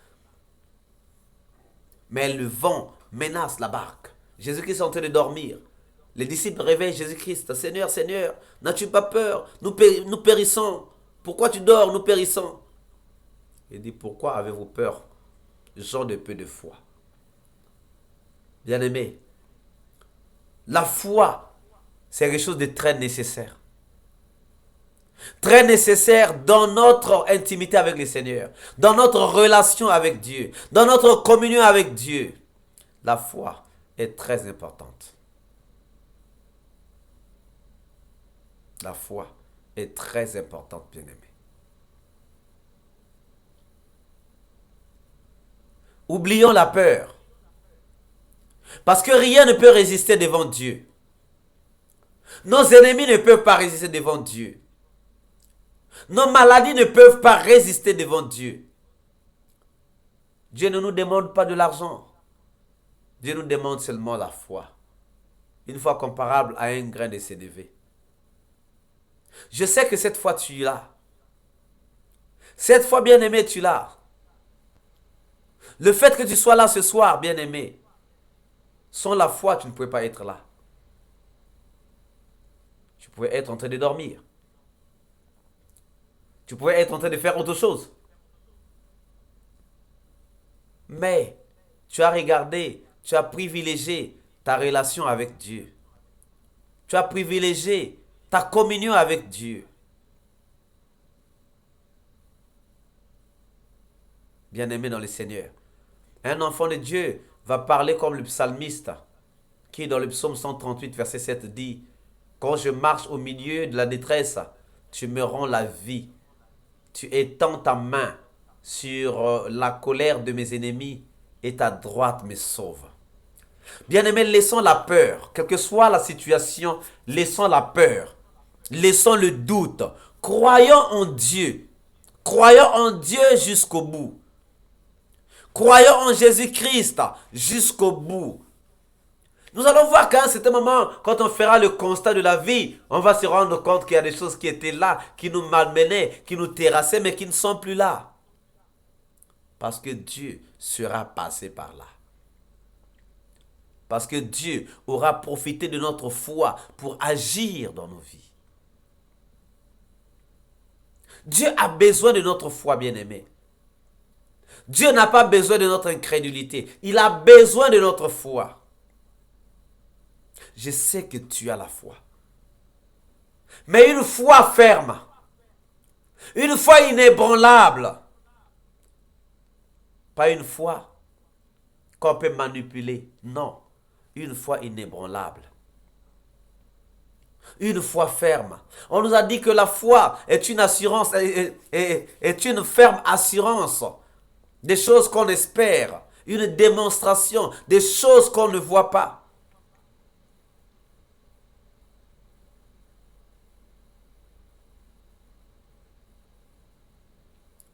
Mais le vent menace la barque. Jésus-Christ est en train de dormir. Les disciples réveillent Jésus-Christ. Seigneur, Seigneur, n'as-tu pas peur? Nous périssons. Pourquoi tu dors? Nous périssons. Il dit, pourquoi avez-vous peur, gens de peu de foi? Bien-aimés, la foi, c'est quelque chose de très nécessaire. Très nécessaire dans notre intimité avec le Seigneur, dans notre relation avec Dieu, dans notre communion avec Dieu. La foi est très importante. La foi est très importante, bien-aimés. Oublions la peur. Parce que rien ne peut résister devant Dieu. Nos ennemis ne peuvent pas résister devant Dieu. Nos maladies ne peuvent pas résister devant Dieu. Dieu ne nous demande pas de l'argent. Dieu nous demande seulement la foi. Une foi comparable à un grain de sénévé. Je sais que cette fois tu l'as. Cette fois, bien-aimé, tu l'as. Le fait que tu sois là ce soir, bien-aimé, sans la foi, tu ne pouvais pas être là. Tu pouvais être en train de dormir. Tu pouvais être en train de faire autre chose. Mais tu as regardé, tu as privilégié ta relation avec Dieu. Tu as privilégié ta communion avec Dieu. Bien-aimé dans le Seigneur. Un enfant de Dieu va parler comme le psalmiste qui dans le psaume 138 verset 7 dit « Quand je marche au milieu de la détresse, tu me rends la vie. Tu étends ta main sur la colère de mes ennemis et ta droite me sauve. Bien-aimés, laissons la peur, quelle que soit la situation, laissons la peur, laissons le doute, croyons en Dieu, croyons en Dieu jusqu'au bout, croyons en Jésus-Christ jusqu'au bout. Nous allons voir qu'à un certain moment, quand on fera le constat de la vie, on va se rendre compte qu'il y a des choses qui étaient là, qui nous malmenaient, qui nous terrassaient, mais qui ne sont plus là. Parce que Dieu sera passé par là. Parce que Dieu aura profité de notre foi pour agir dans nos vies. Dieu a besoin de notre foi, bien-aimé. Dieu n'a pas besoin de notre incrédulité. Il a besoin de notre foi. Je sais que tu as la foi. Mais une foi ferme. Une foi inébranlable. Pas une foi qu'on peut manipuler. Non. Une foi inébranlable. Une foi ferme. On nous a dit que la foi est une assurance, est une ferme assurance des choses qu'on espère. Une démonstration des choses qu'on ne voit pas.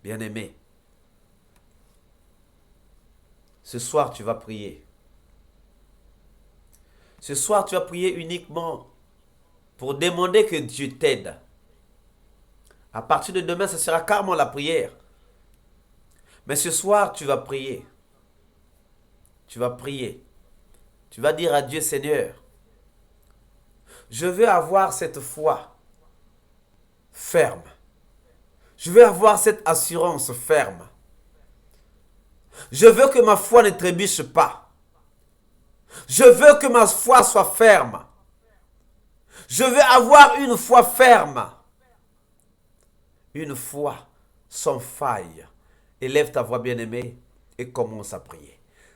Bien-aimé, ce soir tu vas prier. Ce soir tu vas prier uniquement pour demander que Dieu t'aide. À partir de demain, ce sera carrément la prière. Mais ce soir, tu vas prier. Tu vas prier. Tu vas dire à Dieu, Seigneur, je veux avoir cette foi ferme. Je veux avoir cette assurance ferme. Je veux que ma foi ne trébuche pas. Je veux que ma foi soit ferme. Je veux avoir une foi ferme. Une foi sans faille. Élève ta voix bien-aimée et commence à prier.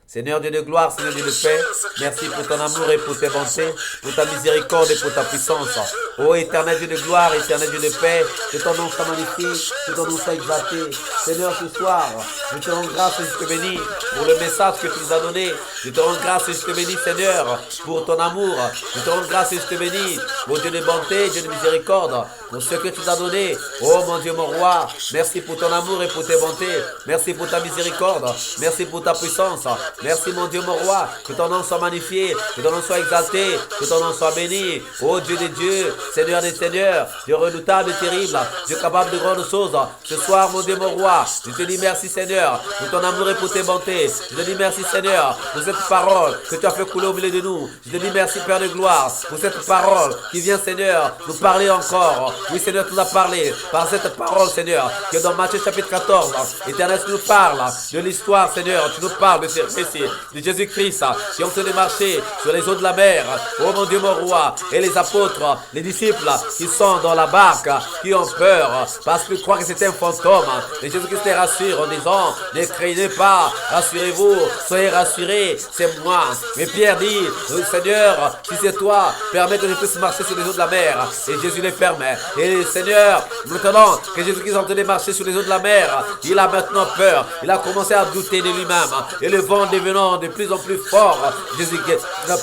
Seigneur Dieu de gloire, Seigneur Dieu de paix, merci pour ton amour et pour tes bontés, pour ta miséricorde et pour ta puissance. Ô éternel Dieu de gloire, éternel Dieu de paix, que ton nom soit magnifié, que ton nom soit exalté. Seigneur, ce soir, je te rends grâce et je te bénis pour le message que tu nous as donné. Je te rends grâce et je te bénis, Seigneur, pour ton amour. Je te rends grâce et je te bénis, mon Dieu de bonté, Dieu de miséricorde, pour ce que tu nous as donné. Oh mon Dieu, mon roi, merci pour ton amour et pour tes bontés. Merci pour ta miséricorde. Merci pour ta puissance. Merci mon Dieu, mon roi, que ton nom soit magnifié, que ton nom soit exalté, que ton nom soit béni. Ô Dieu des dieux, Seigneur des seigneurs, Dieu redoutable et terrible, Dieu capable de grandes choses. Ce soir, mon Dieu, mon roi, je te dis merci Seigneur, pour ton amour et pour tes bontés. Je te dis merci Seigneur, pour cette parole que tu as fait couler au milieu de nous. Je te dis merci Père de gloire, pour cette parole qui vient Seigneur, nous parler encore. Oui Seigneur, tu nous as parlé par cette parole Seigneur, que dans Matthieu chapitre 14, Éternel, tu nous parles de l'histoire Seigneur, tu nous parles de ces de Jésus-Christ qui ont fait marcher sur les eaux de la mer. Oh mon Dieu, mon roi, et les apôtres, les disciples qui sont dans la barque, qui ont peur parce qu'ils croient que c'était un fantôme. Et Jésus-Christ les rassure en disant, ne craignez pas, rassurez-vous, soyez rassurés, c'est moi. Mais Pierre dit, Seigneur, si c'est toi, permets que je puisse marcher sur les eaux de la mer. Et Jésus les permet. Et Seigneur, maintenant que Jésus-Christ est en train de marcher sur les eaux de la mer, il a maintenant peur. Il a commencé à douter de lui-même. Et le vent devenant de plus en plus fort,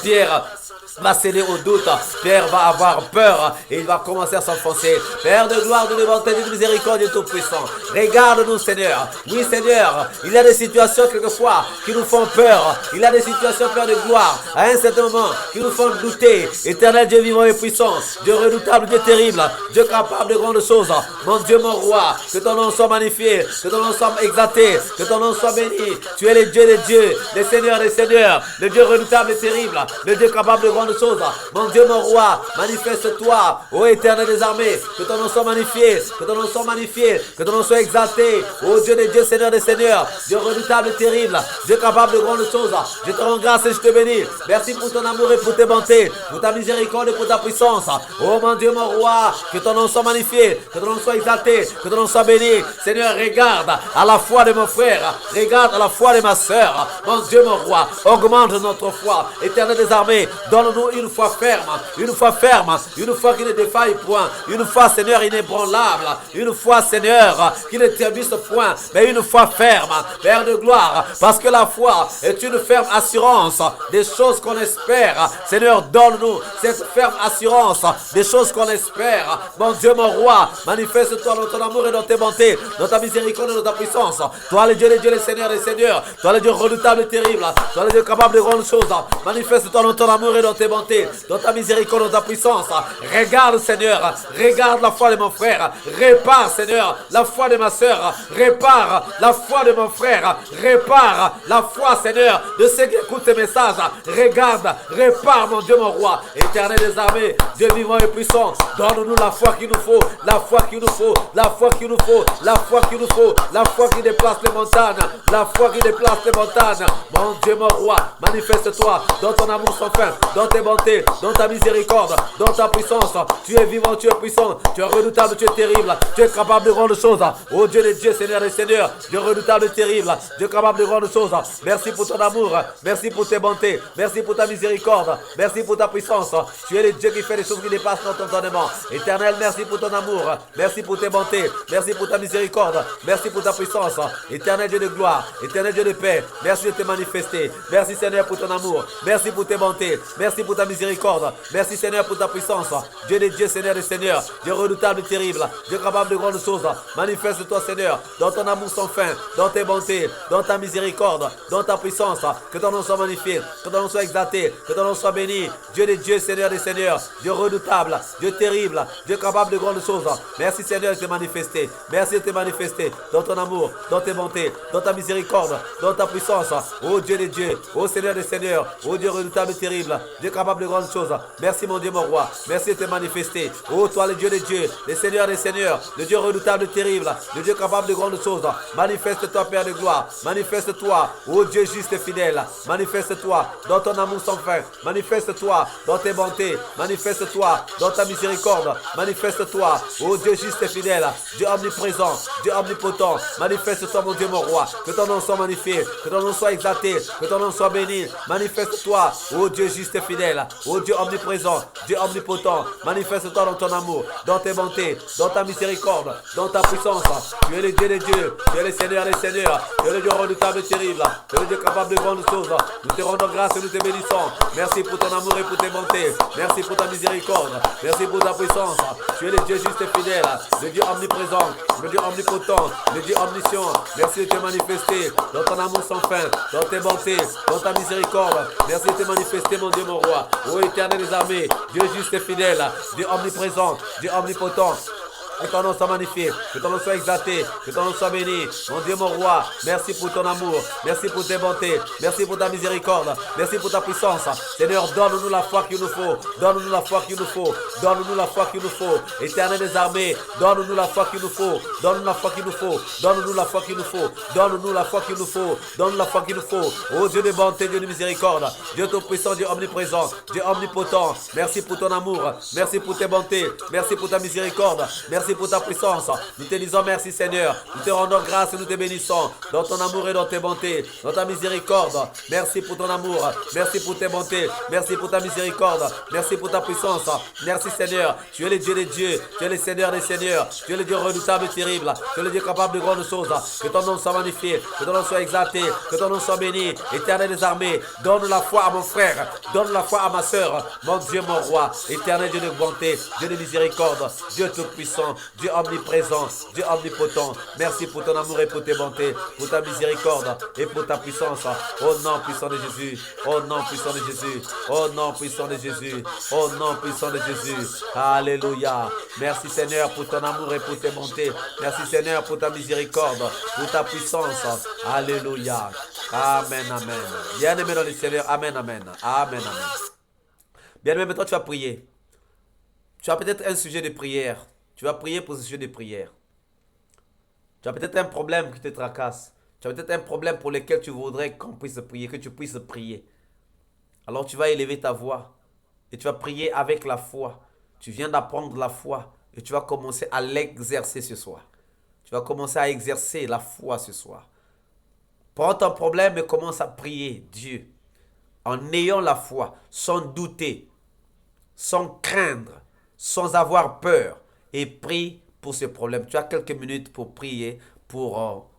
Pierre va céder au doute. Pierre va avoir peur et il va commencer à s'enfoncer. Père de gloire, de bonté, de miséricorde et tout-puissant, regarde-nous Seigneur. Oui Seigneur, il y a des situations quelquefois qui nous font peur. Il y a des situations, Père de gloire, à un certain moment qui nous font douter. Éternel Dieu vivant et puissant, Dieu redoutable, Dieu terrible, Dieu capable de grandes choses. Mon Dieu, mon roi, que ton nom soit magnifié, que ton nom soit exalté, que ton nom soit béni. Tu es le Dieu des dieux, le Seigneur des seigneurs, le Dieu redoutable et terrible, le Dieu capable de grandes choses. Mon Dieu, mon roi, manifeste-toi, ô éternel des armées, que ton nom soit magnifié, que ton nom soit magnifié, que ton nom soit exalté, ô Dieu des dieux, Seigneur des seigneurs, Dieu redoutable et terrible, Dieu capable de grandes choses. Je te rends grâce et je te bénis. Merci pour ton amour et pour tes bontés, pour ta miséricorde et pour ta puissance. Ô mon Dieu, mon roi, que ton nom soit magnifié, que ton nom soit exalté, que ton nom soit béni. Seigneur, regarde à la foi de mon frère, regarde à la foi de ma soeur. Mon Dieu, mon roi, augmente notre foi. Éternel des armées, donne-nous Donne-nous une foi ferme, une foi qui ne défaille point, une foi, Seigneur, inébranlable, une foi, Seigneur, qui ne trébuche point, mais une foi ferme, Père de gloire, parce que la foi est une ferme assurance des choses qu'on espère. Seigneur, donne-nous cette ferme assurance des choses qu'on espère. Mon Dieu, mon roi, manifeste-toi dans ton amour et dans tes bontés, dans ta miséricorde et dans ta puissance. Toi, le Dieu des dieux, le Seigneur des seigneurs, toi, le Dieu redoutable et terrible, toi, le Dieu capable de grandes choses. Manifeste-toi dans ton amour et dans tes bontés, dans ta miséricorde et dans ta puissance. Regarde, Seigneur, regarde la foi de mon frère. Répare, Seigneur, la foi de ma soeur. Répare la foi de mon frère. Répare la foi, Seigneur, de ceux qui écoutent ces messages. Regarde, répare, mon Dieu, mon roi. Éternel des armées, Dieu vivant et puissant, donne-nous la foi qu'il nous faut, la foi qu'il nous faut, la foi qu'il nous faut, la foi qu'il nous faut, la foi qui déplace les montagnes, la foi qui déplace les montagnes. Mon Dieu, mon roi, manifeste-toi dans ton amour sans fin, dans tes bontés, dans ta miséricorde, dans ta puissance. Tu es vivant, tu es puissant, tu es redoutable, tu es terrible, tu es capable de grandes choses. Oh Dieu des dieux, Seigneur des seigneurs, Dieu redoutable et terrible, Dieu capable de grandes choses. Merci pour ton amour, merci pour tes bontés, merci pour ta miséricorde, merci pour ta puissance. Tu es le Dieu qui fait des choses qui dépassent notre entendement. Éternel, merci pour ton amour, merci pour tes bontés, merci pour ta miséricorde, merci pour ta puissance. Éternel Dieu de gloire, éternel Dieu de paix, merci de te manifester. Merci Seigneur pour ton amour, merci pour tes bontés, merci pour ta miséricorde, merci Seigneur pour ta puissance. Dieu des dieux, Seigneur des seigneurs, Dieu redoutable et terrible, Dieu capable de grandes choses. Manifeste-toi Seigneur dans ton amour sans fin, dans tes bontés, dans ta miséricorde, dans ta puissance. Que ton nom soit magnifié, que ton nom soit exalté, que ton nom soit béni. Dieu des dieux, Seigneur des seigneurs, Dieu redoutable, Dieu terrible, Dieu capable de grandes choses. Merci Seigneur de te manifester, merci de te manifester dans ton amour, dans tes bontés, dans ta miséricorde, dans ta puissance. Oh Dieu des dieux, oh Seigneur des seigneurs, oh Dieu redoutable et terrible, Dieu capable de grandes choses. Merci mon Dieu, mon roi, merci de te manifester. Oh toi le Dieu des dieux, le Seigneur des seigneurs, le Dieu redoutable et terrible, le Dieu capable de grandes choses. Manifeste-toi Père de gloire, manifeste-toi, oh Dieu juste et fidèle, manifeste-toi dans ton amour sans fin, manifeste-toi dans tes bontés, manifeste-toi dans ta miséricorde, manifeste-toi, oh Dieu juste et fidèle, Dieu omniprésent, Dieu omnipotent, manifeste-toi mon Dieu mon roi, que ton nom soit magnifié, que ton nom soit exalté, que ton nom soit béni, manifeste-toi, oh Dieu juste et fidèle, oh Dieu omniprésent, Dieu omnipotent, manifeste-toi dans ton amour, dans tes bontés, dans ta miséricorde, dans ta puissance. Tu es le Dieu des dieux, tu es le Seigneur des seigneurs, tu es le Dieu redoutable et terrible, tu es le Dieu capable de grandes choses. Nous te rendons grâce et nous te bénissons. Merci pour ton amour et pour tes bontés, merci pour ta miséricorde, merci pour ta puissance. Tu es le Dieu juste et fidèle, le Dieu omniprésent, le Dieu omnipotent, le Dieu omniscient. Merci de te manifester dans ton amour sans fin, dans tes bontés, dans ta miséricorde. Merci de te manifester mon Dieu mon roi. Ô éternel des armées, Dieu juste et fidèle, Dieu omniprésent, Dieu omnipotent. Que ton nom soit magnifié, que ton nom soit exalté, que ton nom soit béni. Mon Dieu, mon roi, merci pour ton amour, merci pour tes bontés, merci pour ta miséricorde, merci pour ta puissance. Seigneur, donne-nous la foi qu'il nous faut, donne-nous la foi qu'il nous faut, donne-nous la foi qu'il nous faut. Éternel des armées, donne-nous la foi qu'il nous faut, donne-nous la foi qu'il nous faut, donne-nous la foi qu'il nous faut, donne-nous la foi qu'il nous faut, donne-nous la foi qu'il nous faut. Oh Dieu de bonté, Dieu de miséricorde, Dieu tout-puissant, Dieu omniprésent, Dieu omnipotent. Merci pour ton amour, merci pour tes bontés, merci pour ta miséricorde, merci pour ta puissance. Nous te disons merci Seigneur. Nous te rendons grâce et nous te bénissons dans ton amour et dans tes bontés, dans ta miséricorde. Merci pour ton amour. Merci pour tes bontés. Merci pour ta miséricorde. Merci pour ta puissance. Merci Seigneur. Tu es le Dieu des dieux. Tu es le Seigneur des seigneurs. Tu es le Dieu redoutable et terrible. Tu es le Dieu capable de grandes choses. Que ton nom soit magnifié. Que ton nom soit exalté. Que ton nom soit béni. Éternel des armées, donne la foi à mon frère. Donne la foi à ma soeur. Mon Dieu, mon roi. Éternel Dieu de bonté. Dieu de miséricorde. Dieu tout-puissant. Dieu omniprésent, Dieu omnipotent. Merci pour ton amour et pour tes bontés, pour ta miséricorde et pour ta puissance. Au nom puissant de Jésus, au nom puissant de Jésus, au nom puissant de Jésus, au nom puissant de Jésus. Alléluia. Merci Seigneur pour ton amour et pour tes bontés. Merci Seigneur pour ta miséricorde, pour ta puissance. Alléluia. Amen, amen. Bien-aimé dans le Seigneur, amen, amen. Amen, amen. Bien-aimé, maintenant tu vas prier. Tu as peut-être un sujet de prière. Tu vas prier pour ce sujet de prière. Tu as peut-être un problème qui te tracasse. Tu as peut-être un problème pour lequel tu voudrais qu'on puisse prier, que tu puisses prier. Alors tu vas élever ta voix et tu vas prier avec la foi. Tu viens d'apprendre la foi et tu vas commencer à l'exercer ce soir. Tu vas commencer à exercer la foi ce soir. Prends ton problème et commence à prier Dieu. en ayant la foi, sans douter, sans craindre, sans avoir peur, et prie pour ce problème. Tu as quelques minutes pour prier,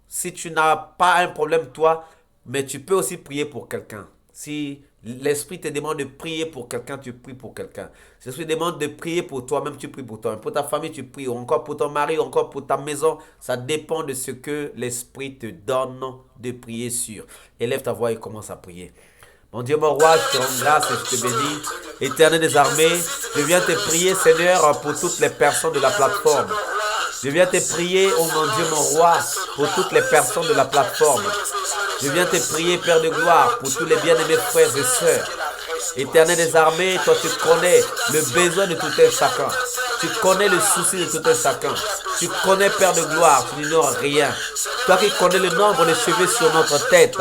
si tu n'as pas un problème toi, mais tu peux aussi prier pour quelqu'un. Si l'Esprit te demande de prier pour quelqu'un, tu pries pour quelqu'un. Si l'Esprit te demande de prier pour toi-même, tu pries pour toi. Pour ta famille, tu pries. Ou encore pour ton mari, ou encore pour ta maison. Ça dépend de ce que l'Esprit te donne de prier sur. Élève ta voix et commence à prier. Mon Dieu, mon roi, je te rends grâce et je te bénis. Éternel des armées, je viens te prier, Seigneur, pour toutes les personnes de la plateforme. Je viens te prier, oh mon Dieu, mon roi, pour toutes les personnes de la plateforme. Je viens te prier, Père de gloire, pour tous les bien-aimés frères et sœurs. Éternel des armées, toi tu connais le besoin de tout un chacun. Tu connais le souci de tout un chacun. Tu connais, Père de gloire, tu n'ignores rien. Toi qui connais le nombre de cheveux sur notre tête.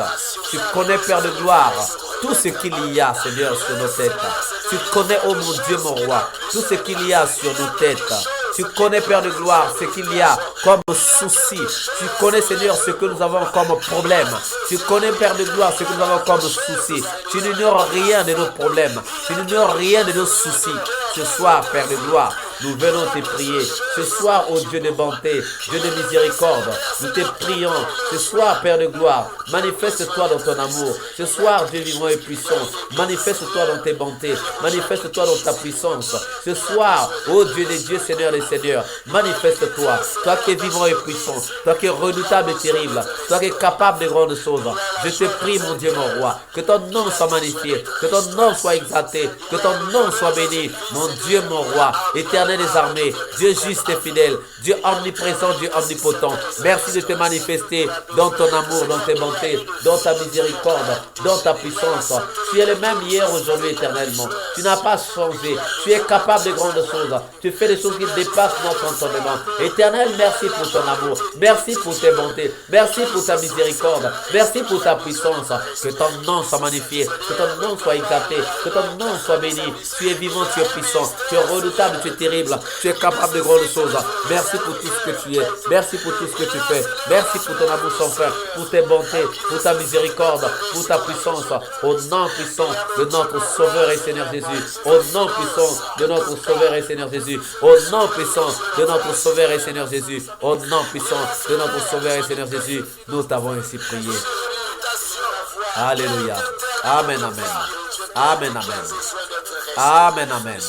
Tu connais, Père de gloire, tout ce qu'il y a, Seigneur, sur nos têtes. Tu connais, oh mon Dieu, mon roi, tout ce qu'il y a sur nos têtes. Tu connais, Père de gloire, ce qu'il y a comme souci. Tu connais, Seigneur, ce que nous avons comme problème. Tu connais, Père de gloire, ce que nous avons comme souci. Tu n'ignores rien de nos problèmes. Tu n'ignores rien de nos soucis. Ce soir, Père de gloire, nous venons te prier. Ce soir, ô Dieu de bonté, Dieu de miséricorde, nous te prions. Ce soir, Père de gloire, manifeste-toi dans ton amour. Ce soir, Dieu vivant et puissant, manifeste-toi dans tes bontés. Manifeste-toi dans ta puissance. Ce soir, ô Dieu des dieux, Seigneur des seigneurs, manifeste-toi. Toi qui es vivant et puissant, toi qui es redoutable et terrible, toi qui es capable de grandes choses. Je te prie, mon Dieu, mon roi, que ton nom soit magnifié, que ton nom soit exalté, que ton nom soit béni. Mon Dieu, mon roi, éternel des armées, Dieu juste et fidèle, Dieu omniprésent, Dieu omnipotent. Merci de te manifester dans ton amour, dans tes bontés, dans ta miséricorde, dans ta puissance. Tu es le même hier, aujourd'hui, éternellement. Tu n'as pas changé. Tu es capable de grandes choses. Tu fais des choses qui dépassent notre entendement. Éternel, merci pour ton amour. Merci pour tes bontés. Merci pour ta miséricorde. Merci pour ta puissance. Que ton nom soit magnifié. Que ton nom soit exalté. Que ton nom soit béni. Tu es vivant, tu es puissant. Tu es redoutable, tu es terrible. Tu es capable de grandes choses. Merci pour tout ce que tu es. Merci pour tout ce que tu fais. Merci pour ton amour sans fin. Pour tes bontés. Pour ta miséricorde. Pour ta puissance. Au nom puissant de notre Sauveur et Seigneur Jésus. Au nom puissant de notre Sauveur et Seigneur Jésus. Au nom puissant de notre Sauveur et Seigneur Jésus. Au nom puissant de notre Sauveur et Seigneur Jésus. Nous t'avons ainsi prié. Alléluia. Amen, amen. Amen, amen. Amen, amen.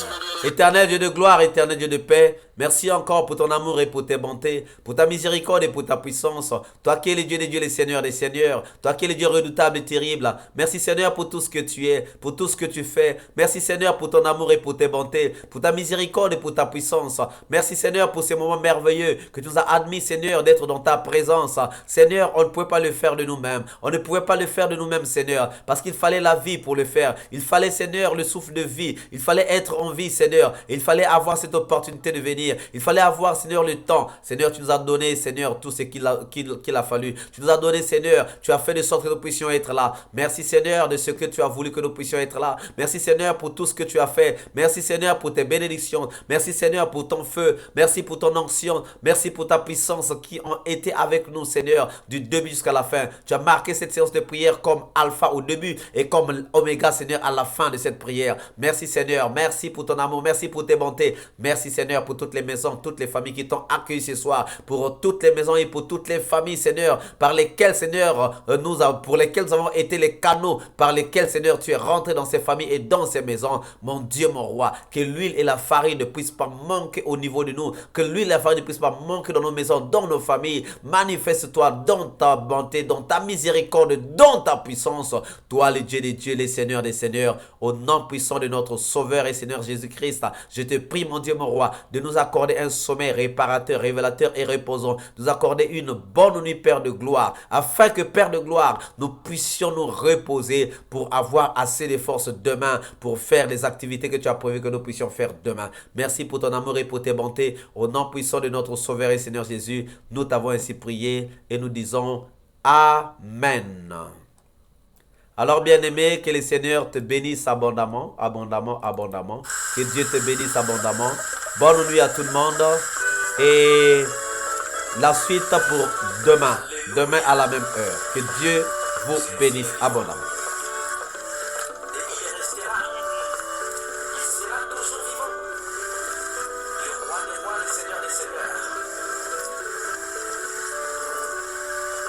Éternel Dieu de gloire, éternel Dieu de paix, merci encore pour ton amour et pour tes bontés, pour ta miséricorde et pour ta puissance. Toi qui es le Dieu des dieux, les seigneurs des seigneurs, toi qui es le Dieu redoutable et terrible. Merci Seigneur pour tout ce que tu es, pour tout ce que tu fais. Merci Seigneur pour ton amour et pour tes bontés, pour ta miséricorde et pour ta puissance. Merci Seigneur pour ces moments merveilleux que tu nous as admis Seigneur d'être dans ta présence. Seigneur, on ne pouvait pas le faire de nous-mêmes. On ne pouvait pas le faire de nous-mêmes Seigneur, parce qu'il fallait la vie pour le faire. Il fallait Seigneur le souffle de vie. Il fallait être en vie Seigneur. Et il fallait avoir cette opportunité de venir. Il fallait avoir, Seigneur, le temps. Seigneur, tu nous as donné, Seigneur, tout ce qu'il a fallu. Tu nous as donné, Seigneur. Tu as fait de sorte que nous puissions être là. Merci, Seigneur, de ce que tu as voulu que nous puissions être là. Merci, Seigneur, pour tout ce que tu as fait. Merci, Seigneur, pour tes bénédictions. Merci, Seigneur, pour ton feu. Merci pour ton onction. Merci pour ta puissance qui ont été avec nous, Seigneur, du début jusqu'à la fin. Tu as marqué cette séance de prière comme alpha au début et comme oméga, Seigneur, à la fin de cette prière. Merci, Seigneur. Merci pour ton amour. Merci pour tes bontés. Merci Seigneur pour toutes les maisons, toutes les familles qui t'ont accueilli ce soir. Pour toutes les maisons et pour toutes les familles Seigneur, par lesquelles Seigneur, pour lesquelles nous avons été les canaux, par lesquels Seigneur tu es rentré dans ces familles et dans ces maisons. Mon Dieu, mon roi, que l'huile et la farine ne puissent pas manquer au niveau de nous. Que l'huile et la farine ne puissent pas manquer dans nos maisons, dans nos familles. Manifeste-toi dans ta bonté, dans ta miséricorde, dans ta puissance. Toi le Dieu des dieux, les seigneurs des seigneurs, au nom puissant de notre Sauveur et Seigneur Jésus-Christ. Je te prie, mon Dieu, mon roi, de nous accorder un sommeil réparateur, révélateur et reposant. De nous accorder une bonne nuit, Père de gloire, afin que, Père de gloire, nous puissions nous reposer pour avoir assez de force demain pour faire les activités que tu as prévues que nous puissions faire demain. Merci pour ton amour et pour tes bontés. Au nom puissant de notre Sauveur et Seigneur Jésus, nous t'avons ainsi prié et nous disons Amen. Alors bien-aimé, que le Seigneur te bénisse abondamment, abondamment, abondamment. Que Dieu te bénisse abondamment. Bonne nuit à tout le monde. Et la suite pour demain. Demain à la même heure. Que Dieu vous bénisse abondamment.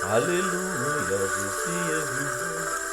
Alléluia, je suis vivant.